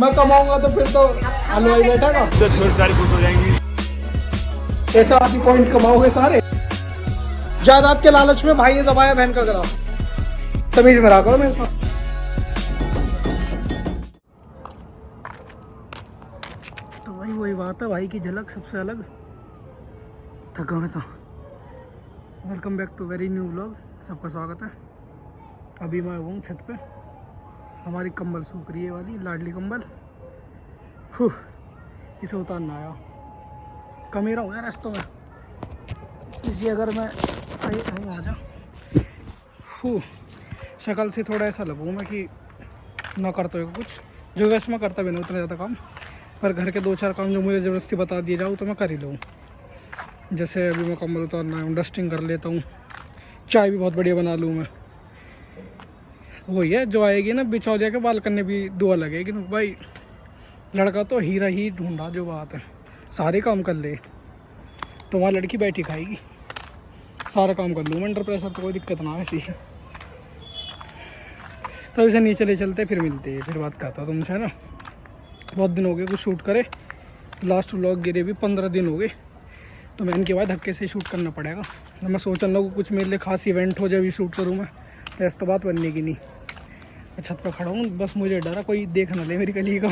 मैं कमाऊंगा तो फिर तो हलवाई बैठेगा, तो छोटी सारी खुश हो जाएंगी। ऐसा आप ही पॉइंट कमाओगे सारे। जायदाद के लालच में भाई ने दबाया बहन का गला। तमीज में रहा करो मेरे साथ। तो भाई वही बात है, भाई की झलक सबसे अलग। थका मैं तो। Welcome back to very new vlog. सबका स्वागत है। अभी मैं हूँ छत पे। हमारी कंबल सूख रही है, वाली लाडली कंबल। इसे उतारना आया। कमी रहा हूँ यार रास्तों में, इसलिए अगर मैं आ जा। शक्ल से थोड़ा ऐसा लगूँ मैं कि ना करते हुए कुछ, जो वैसे मैं करता भी नहीं उतना ज़्यादा काम, पर घर के 2-4 काम जो मुझे ज़बरदस्ती बता दिए जाऊँ तो मैं कर ही लूँ। जैसे अभी मैं कंबल उतारना है, डस्टिंग कर लेता हूँ, चाय भी बहुत बढ़िया बना लूँ मैं। वही है जो आएगी ना बिचौलिया के बाल करने भी दुआ लगेगी। भाई लड़का तो हीरा ही ढूंढा, जो बात है सारे काम कर ले तो वहाँ लड़की बैठी खाएगी। सारा काम कर लूँ मैं, अंडर प्रेशर तो कोई दिक्कत ना है ऐसी। तो इसे नीचे ले चलते, फिर मिलते हैं, फिर बात करता हूँ तुमसे, है ना। बहुत दिन हो गए कुछ शूट करे, लास्ट व्लॉग गिरे भी 15 दिन हो गए, तो मैं इनके बाद धक्के से शूट करना पड़ेगा। तो मैं सोच रहा हूँ कुछ मेरे लिए खास इवेंट हो जब भी शूट करूँ मैं, तो ऐसा तो बात बनने की नहीं। मैं छत पर खड़ा हूँ, बस मुझे डरा कोई देख ना ले मेरी गली का।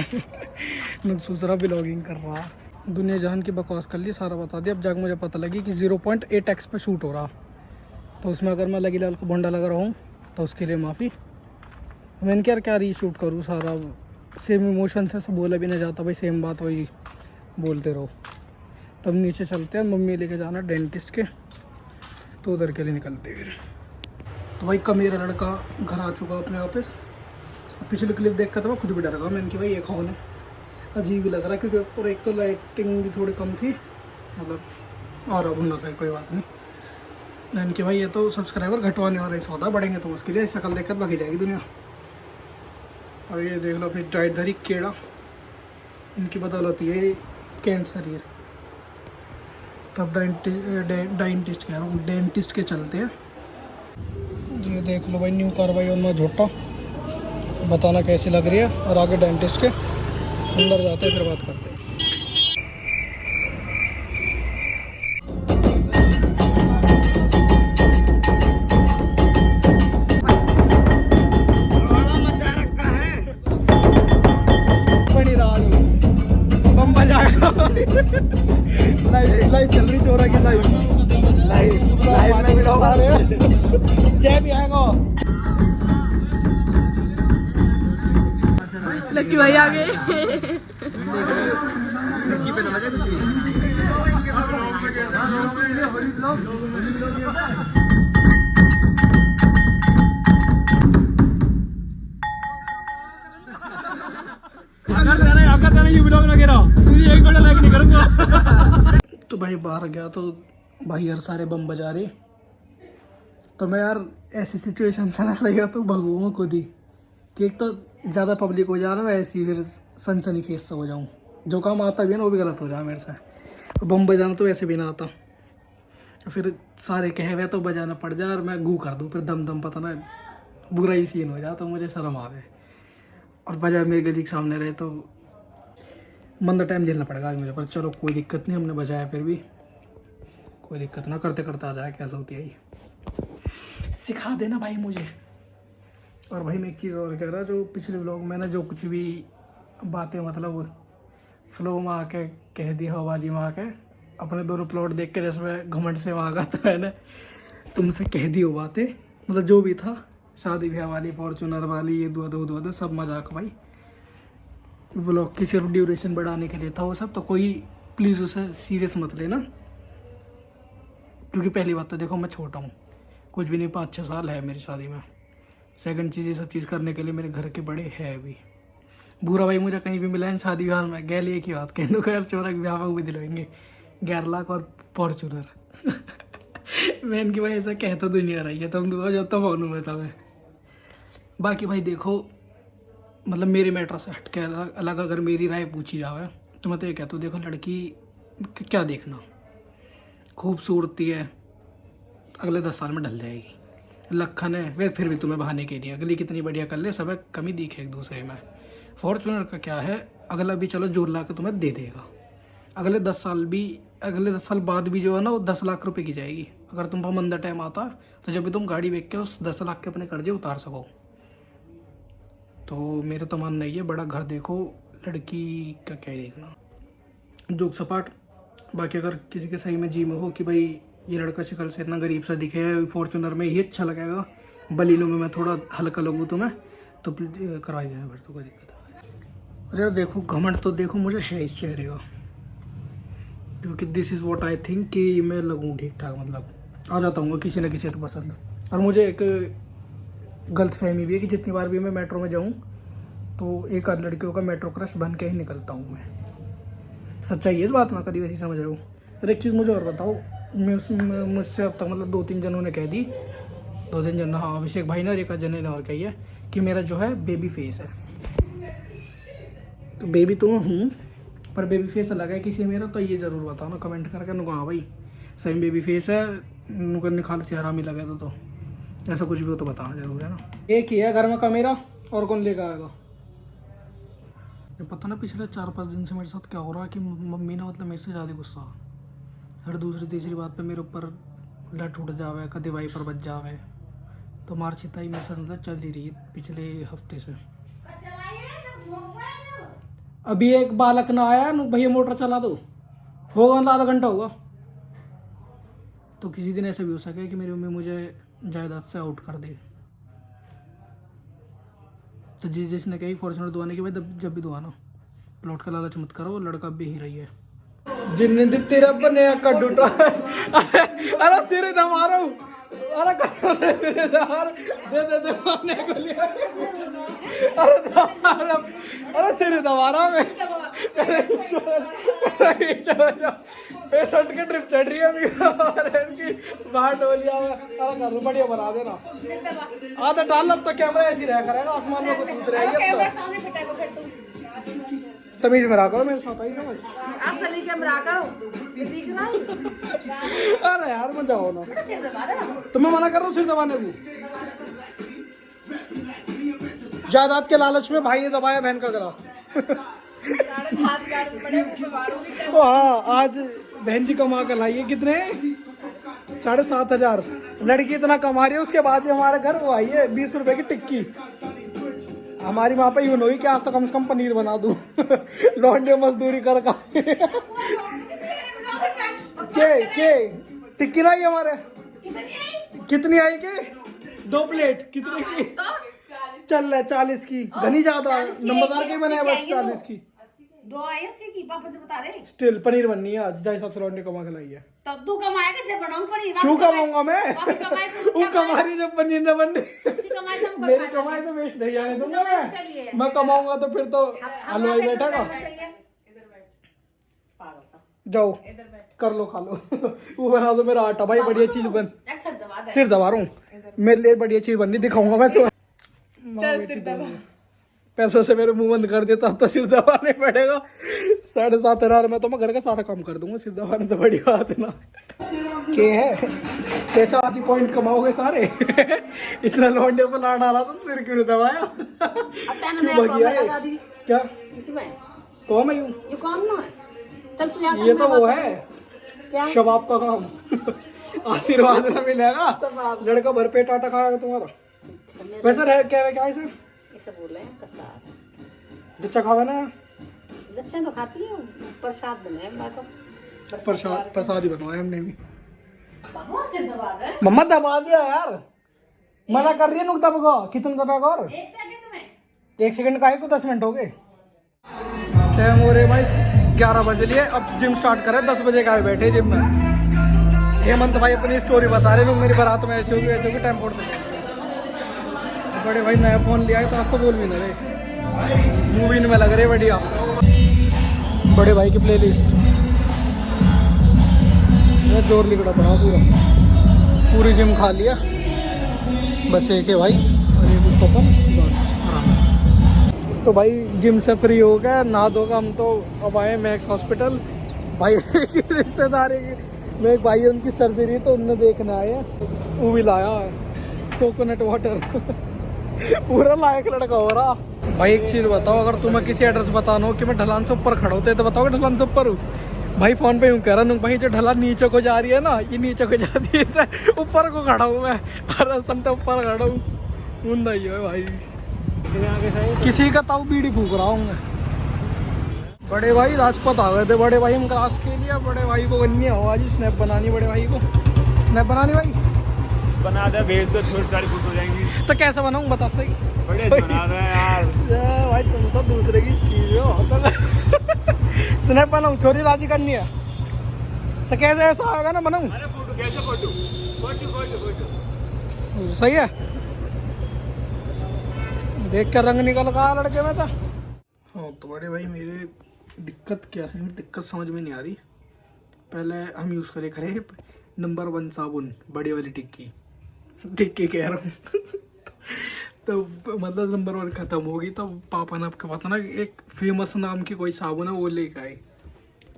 दूसरा ब्लॉगिंग कर रहा, दुनिया जहान की बकवास कर ली, सारा बता दिया। अब जाकर मुझे पता लगी कि 0.8x पे शूट हो रहा, तो उसमें अगर मैं लगी लाल को भोंडा लगा रहा हूँ तो उसके लिए माफ़ी। मैंने क्या रीशूट करूँ, सारा सेम इमोशन से सब बोला भी नहीं जाता भाई, सेम बात वही बोलते रहो। तब नीचे चलते हैं, मम्मी लेके जाना डेंटिस्ट के, तो उधर के लिए निकलते फिर। तो भाई का मेरा लड़का घर आ चुका अपने वापस। पिछली क्लिप देख कर तो मैं खुद भी डर गया, मैंने कि भाई ये कौन है, अजीब ही लग रहा है, क्योंकि ऊपर एक तो लाइटिंग भी थोड़ी कम थी, मतलब और अब ना सही कोई बात नहीं। मैंने कि भाई ये तो सब्सक्राइबर घटवाने वाला ही सौदा, बढ़ेंगे तो उसके लिए शक्ल देख कर भागी जाएगी दुनिया। और ये देख लो अपनी डाइट धरी केड़ा, इनकी बदौलत ये कैंट शरीर। तब डेंटिस्ट कह रहा हूँ, डेंटिस्ट के चलते हैं। ये देख लो भाई न्यू कार्बाई और झोटा, बताना कैसी लग रही है। और आगे डेंटिस्ट के अंदर जाते हैं, फिर बात करते हैं। लाइव चल रही, चोरा की लाइव में वीडियो बना रहे हैं। जय भी आएगा। लक्की भाई आ गए। तो भाई बाहर गया तो भाई यार सारे बम बजा रहे, तो मैं यार ऐसी सिचुएशन से ना सही हो तो भगूंगा खुद ही, कि एक तो ज़्यादा पब्लिक हो जा रहा है, ऐसी फिर सनसनी खेस से हो जाऊँ। जो काम आता भी है ना वो भी गलत हो जाए मेरे से। बम बजाना तो वैसे भी ना आता, फिर सारे कहे हुए तो बजाना पड़ जाए और मैं गू कर दूँ, फिर दम दम पता ना बुरा ही सीन हो जाए, तो मुझे शर्म आवे। और बजाय मेरी गली के सामने रहे तो मंदा टाइम झेलना पड़ेगा आज मुझे, पर चलो कोई दिक्कत नहीं, हमने बजाया फिर भी कोई दिक्कत ना, करते करते आ जाए कैसा होती है ये, सिखा देना भाई मुझे। और भाई मैं एक चीज़ और कह रहा, जो पिछले व्लॉग में ना जो कुछ भी बातें मतलब फ्लो में आके कह दी, हवाबाजी में आके अपने दोनों प्लॉट देख के जैसे मैं घमंड से वहाँ का, तो मैंने तुमसे कह दी वो बातें, मतलब जो भी था, शादी ब्याह वाली, फॉर्चूनर वाली, ये दुआ सब मजाक भाई। व्लॉग की सिर्फ ड्यूरेशन बढ़ाने के लिए था वो सब, तो कोई प्लीज़ उसे सीरियस मत लेना, क्योंकि पहली बात तो देखो मैं छोटा हूँ, कुछ भी नहीं, 5-6 साल है मेरी शादी में। सेकंड चीज़, ये सब चीज़ करने के लिए मेरे घर के बड़े है भी। बुरा भाई मुझे कहीं भी मिला है शादी ब्याह में, गैल एक ही बात कहने को, अब चोरा के ब्याह में भी दिलवाएंगे 11 लाख और फॉर्चूनर। मैं इनकी भाई ऐसा कहता दुनिया रही है, तुम दुआ जो तो मानूँ मैं तुम्हें। बाकी भाई देखो, मतलब मेरे मैटर से हट के अलग अगर मेरी राय पूछी जाए तो मैं तो ये कहता हूँ, देखो लड़की क्या देखना, खूबसूरती है, अगले 10 साल में ढल जाएगी। लखन है वे फिर भी तुम्हें बहाने के लिए, अगली कितनी बढ़िया कर ले, सब कमी दिखे एक दूसरे में, फॉर्च्यूनर का क्या है, अगला भी चलो जोड़ ला के तुम्हें दे देगा, अगले 10 साल बाद भी जो है ना वो 10 लाख रुपए की जाएगी, अगर तुम पर मंदा टाइम आता तो जब भी तुम गाड़ी बेच के उस 10 लाख के अपने कर्जे उतार सको। तो मेरा तो मानना ही है, बड़ा घर देखो, लड़की का क्या ही देखना, जोक सपाट। बाकी अगर किसी के सही में जी में हो कि भाई ये लड़का शक्ल से इतना गरीब सा दिखे है, फॉर्च्यूनर में ही अच्छा लगेगा, बलिनो में मैं थोड़ा हल्का लगूँ तुम्हें, तो करवा देना फिर, तो कोई दिक्कत है। अरे देखो घमंड तो देखो मुझे है इस चेहरे का, क्योंकि this is what I think कि मैं लगूँ ठीक ठाक, मतलब आ जाता हूँ किसी न किसी तो पसंद। और मुझे एक गलत फहमी भी है कि जितनी बार भी मैं मेट्रो में जाऊँ तो एक आध लड़कियों का मेट्रो क्रश बन के ही निकलता हूँ मैं। सच्चाई है इस बात में, कभी वैसी समझ रहा हूँ। और एक चीज़ मुझे और बताओ, मुझसे अब तक मतलब 2-3 जनों ने कह दी, 2-3 जन, हाँ अभिषेक भाई ने और एक जन ने और कही है कि मेरा जो है बेबी फेस है। तो बेबी तो हूँ, पर बेबी फेस अलग है किसी मेरा, तो ये ज़रूर बताओ ना कमेंट करके, नुको हाँ भाई सही में बेबी फेस है, नुको निखाल से हरामी लगे तो ऐसा कुछ भी हो तो बताना जरूर है ना। एक ही है घर में का मेरा, और कौन लेकर आएगा। ये पता ना पिछले 4-5 दिन से मेरे साथ क्या हो रहा है कि मम्मी ना मतलब मेरे से ज़्यादा गुस्सा, हर दूसरी तीसरी बात पे मेरे ऊपर लट उठ जावे, कभी वाइपर बच जावे, तो मारचिताई मेरे साथ मतलब चल ही रही है पिछले हफ्ते से। अभी एक बालक ना आया, भैया मोटर चला दो, होगा आधा घंटा होगा। तो किसी दिन ऐसा भी हो सके कि मेरी मम्मी मुझे जायदाद से आउट कर दे। तो जिसने कही फॉर्च्यूनर दुआने की भाई जब भी दुआना, प्लॉट का लालच मत करो, लड़का भी ही रही है। जिन्ने दी तेरा बने का डूटा, अरे सिर दबा रहा हूँ, अरे सिर दबा दे मारने को लिया, अरे सिर दबा रहा मैं, पेशेंट की ट्रिप चढ़ रही है इनकी बाहर डोलिया में, अरे घर बढ़िया बना देना, आधा डाल अब तो कैमरा ऐसी रहा करेगा, आसमान में कुछ उतरेगी तमीज में रखो मेरे साथ आई समझ, आप सली के मरा करो दिख रहा है। अरे यार मत जाओ ना, तुम्हें मना कर रहा हूँ सिर दबाने को, जायदाद के लालच में भाई ने दबाया बहन का गला। तो हाँ आज बहन जी कमा कर लाई है कितने, 7,500। लड़की इतना कमा रही है, उसके बाद ही हमारे घर वो आई है 20 रुपए की टिक्की। हमारी माँ पे यूं नहीं कि आज तो कम से कम पनीर बना दूं, लौंडे मजदूरी कर के टिक्की लाई हमारे, कितनी आई के 2 प्लेट कितने की चल रहा, 40 की, घनी ज्यादा नंबरदार के बनाया बस 40 की, 2 80 की पापा जी बता रहे। स्टिल पनीर बननी है आज, जैसा सब लौंडे कमा के लाई है। तब तू कमाएगा जब बनाऊं पनीर, क्यों कमाऊंगा मैं, वो कमा रही जब पनीर न बन मेरी कमाई से वेस्ट नहीं आने दूंगा मैं कमाऊंगा तो फिर तो हलवाई बैठेगा। जाओ कर लो खा लो, वो बना दो मेरा आटा भाई, बढ़िया चीज बन, सिर दबा रहा हूँ मेरे लिए बढ़िया चीज बननी दिखाऊंगा मैं तो। पैसों से मेरे मुंह बंद कर देता तो सिर दबाने पड़ेगा, 7,500 में तो मैं घर का सारा काम कर दूंगा, सिर दबाने तो बड़ी बात ना के है। पैसा आज ही पॉइंट कमाओगे सारे, इतना लौंडे पर लाड़ डाला तो सिर क्यों नहीं दबाया, क्यों भगिया क्या तो मैं यूं, ये तो वो है शबाब का काम, आशीर्वाद ना मिलेगा, लड़का भर पेट आटा खाएगा तुम्हारा। वैसे रह क्या है, क्या है इसे बोल रहे हैं कसार, जच्चा खावे ना, जच्चा तो खाती है, प्रसाद बनाए प्रसाद ही बनवाया हमने भी। दबा मम्मा दबा दिया यार, मना कर रही है, नुक दबेगा, कितना दबेगा और 1 सेकंड में, 1 सेकंड का है को 10 मिनट हो गए। टाइम हो रहे भाई 11 बजे लिए, अब जिम स्टार्ट करें, 10 बजे का बैठे जिम में। हेमंत भाई अपनी स्टोरी बता रहे लोग, मेरी बारात में ऐसे होगी टाइम फोड़ दे। बड़े भाई नया फोन लिया है तो आपको बोल भी ना रहे, मूवी में लग रहे बढ़िया। बड़े भाई की प्लेलिस्ट जोर लिखना पड़ा पूरी जिम खा लिया, बस एक है भाई और एक ऊपर बस आराम। तो भाई जिम से फ्री हो गया, नहा धोगा, हम तो अब आए मैक्स हॉस्पिटल। भाई की रिश्तेदारी में एक भाई उनकी सर्जरी तो उनने देखने आए, वो भी लाया कोकोनट वाटर। पूरा लायक लड़का हो रहा। भाई एक चीज बताओ, अगर तुम्हें किसी एड्रेस बताना हो कि मैं ढलान से ऊपर खड़ा होते तो बताओ ढलान से ऊपर हूँ। भाई फोन पे यूँ कह रहा हूँ भाई जो ढलान नीचे को जा रही है ना, ये नीचे को जाती है इसे ऊपर को खड़ा हूँ मैं। अरे संत ऊपर खड़ा हूँ मुंडा ही है भाई। किसी का ताऊ बीड़ी फूक रहा हूँ मैं। बड़े भाई राजपथ आ गए थे बड़े भाई हम क्लास के लिए। बड़े भाई को बननी है आज स्नैप बनानी। बड़े भाई को स्नैप बनानी भाई बना दे, भेज दो, छोटी सारी खुश हो जाएंगी। तो कैसे बनाऊँ बता सही। बढ़िया बना दे यार। भाई तुम सब दूसरे की चीज हो। स्नैप बनाऊँ, छोरी राजी करनी है तो कैसे ऐसा आएगा ना बनाऊँ। अरे फोटो कैसे, फोटो फोटो फोटो फोटो सही है। देख कर रंग निकल गया लड़के में तो। हाँ तो बड़े भाई मेरे दिक्कत क्या है, मेरी दिक्कत समझ में नहीं आ रही। पहले हम यूज़ करे नंबर 1 साबुन, बड़ी वाली टिक्की कह रहा हूँ। तो मतलब नंबर 1 ख़त्म होगी तो पापा ने आपको पता ना एक फेमस नाम की कोई साबुन है वो लेकर आए।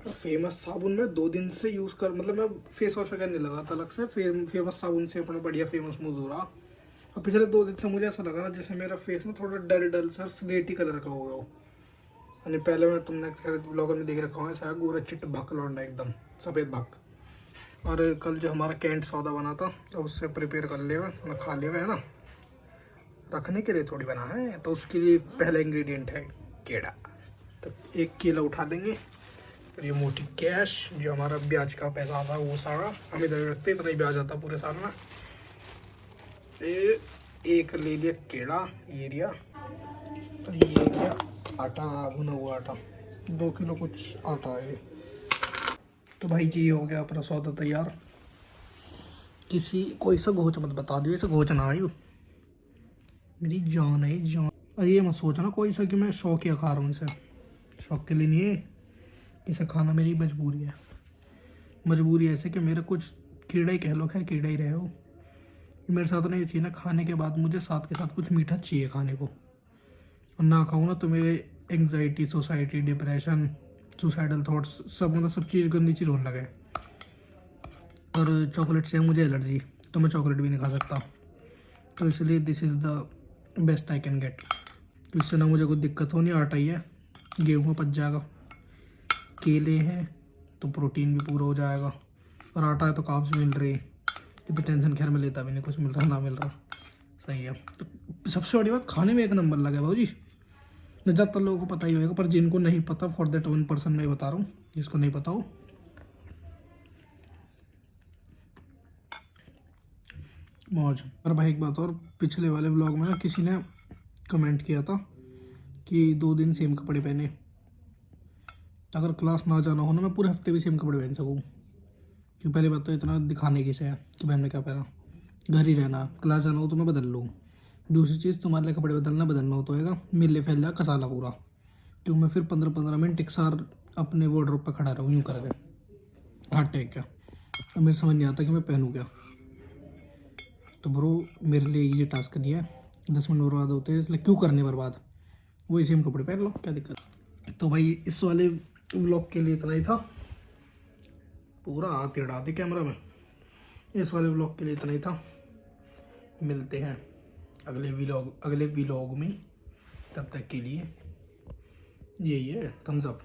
फेमस साबुन में 2 दिन से यूज़ कर, मतलब मैं फेस वॉश वगैरह नहीं लगा था अलग से। फेमस साबुन से अपना बढ़िया फेमस मुँह धो रहा। और पिछले 2 दिन से मुझे ऐसा लग रहा जैसे मेरा फेस ना थोड़ा डल सर स्लेटी कलर का हो गया हो। यानी पहले मैं तुमने ब्लॉगर में देख रखा हूँ ऐसा गोरा चिट भक लौंडा एकदम सफ़ेद भक। और कल जो हमारा कैंट सौदा बना था तो उससे प्रिपेयर कर लिया मैं खा लिया है ना, रखने के लिए थोड़ी बना है। तो उसके लिए पहला इंग्रेडिएंट है केला। तो 1 केला उठा देंगे। और ये मोटी कैश जो हमारा ब्याज का पैसा आता है वो सारा हम इधर रखते, इतना ही ब्याज आता पूरे साल में। एक ले लिया केला ये लिया। और ये लिया आटा, भुना हुआ आटा 2 किलो कुछ आटा है। तो भाई ये हो गया अपना सौदा तैयार। किसी कोई सा घोच मत बता दियो, ऐसा घोच ना आयु मेरी जान है जान। और ये मत सोचना कोई सा कि मैं शौक या खा रहा हूँ इसे, शौक के लिए नहीं है। इसे खाना मेरी मजबूरी है। मजबूरी ऐसे कि मेरा कुछ कीड़ा ही कह लो, खैर कीड़ा ही रहे हो। मेरे साथ ना ये ना खाने के बाद मुझे साथ के साथ कुछ मीठा चाहिए खाने को। और ना खाऊँ ना तो मेरे anxiety, society, depression, suicidal thoughts सब मतलब सब चीज़ गंदी चीज़ होने लगे। और चॉकलेट से मुझे एलर्जी, तो मैं चॉकलेट भी नहीं खा सकता। तो इसलिए this is the best I can get. तो इससे ना मुझे कोई दिक्कत हो नहीं। आटा ही है, गेहूँ पच जाएगा, केले हैं तो प्रोटीन भी पूरा हो जाएगा, और आटा है तो कार्ब्स मिल रही। इतनी टेंशन खैर मैं लेता भी नहीं, कुछ मिल रहा ना मिल रहा सही है। तो सबसे बड़ी बात खाने में 1 नंबर लगा है भाजी। ज़्यादातर लोगों को पता ही होगा, पर जिनको नहीं पता फॉर दैट 1% मैं बता रहा हूँ जिसको नहीं पता हो। मौज। और भाई एक बात और, पिछले वाले व्लॉग में ना किसी ने कमेंट किया था कि 2 दिन सेम कपड़े पहने। अगर क्लास ना जाना हो ना मैं पूरे हफ्ते भी सेम कपड़े पहन सकूँ। क्योंकि पहली बात तो इतना दिखाने की से है कि भाई मैं क्या पहना। घर ही रहना, क्लास जाना हो तो मैं बदल लूँ। दूसरी चीज़ तुम्हारे लिए कपड़े बदलना हो तो होएगा मेरे लिए फैल जाएगा कसाला पूरा। क्योंकि मैं फिर 15-15 मिनट एक सार अपने वार्डरोब पर खड़ा रहूँ यूँ करके हाथ टेक क्या। अब मेरे समझ नहीं आता कि मैं पहनूँ क्या। तो ब्रो मेरे लिए ईजी टास्क नहीं है, 10 मिनट बर्बाद होते हैं इसलिए क्यों करने बर्बाद, वही सेम कपड़े पहन लो क्या दिक्कत। तो भाई इस वाले व्लॉग के लिए इतना ही था। पूरा हाथ हिड़ा दे कैमरा में। इस वाले व्लॉग के लिए इतना ही था। मिलते हैं अगले व्लॉग में। तब तक के लिए यही है थम्स अप।